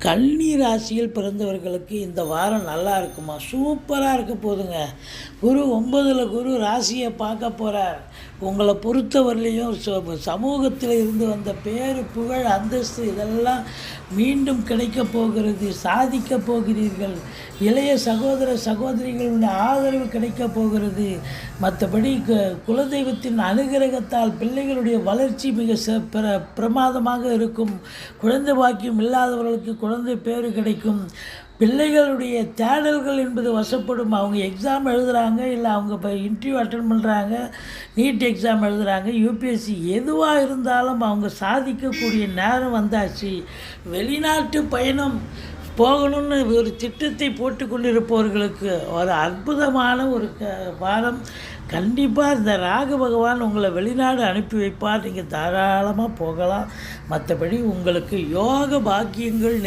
கன்னி ராசியில் பிறந்தவர்களுக்கு இந்த வாரம் நல்லா இருக்குமா? சூப்பராக இருக்க போகுதுங்க. குரு 9ல் குரு ராசியை பார்க்க போகிறார். உங்களை பொறுத்தவரையிலையும் சமூகத்தில் இருந்து வந்த பேரு புகழ் அந்தஸ்து இதெல்லாம் மீண்டும் கிடைக்க போகிறது. சாதிக்க போகிறீர்கள். இளைய சகோதர சகோதரிகளுடைய ஆதரவு கிடைக்க போகிறது. மற்றபடி குலதெய்வத்தின் அனுகிரகத்தால் பிள்ளைகளுடைய வளர்ச்சி மிக பிரமாதமாக இருக்கும். குழந்தை பாக்கியம் இல்லாதவர்களுக்கு குழந்தை பேறு கிடைக்கும். பிள்ளைகளுடைய தேடல்கள் என்பது வசப்படும். அவங்க எக்ஸாம் எழுதுகிறாங்க, இல்லை அவங்க இப்போ இன்டர்வியூ அட்டன் பண்ணுறாங்க, நீட் எக்ஸாம் எழுதுகிறாங்க, யூபிஎஸ்சி எதுவாக இருந்தாலும் அவங்க சாதிக்கக்கூடிய நேரம் வந்தாச்சு. வெளிநாட்டு பயணம் போகணும்னு ஒரு திட்டத்தை போட்டு கொண்டிருப்பவர்களுக்கு ஒரு அற்புதமான ஒரு வாரம். கண்டிப்பாக இந்த ராகு பகவான் உங்களை வெளிநாடு அனுப்பி வைப்பார். நீங்கள் தாராளமாக போகலாம். மற்றபடி உங்களுக்கு யோக பாக்கியங்கள்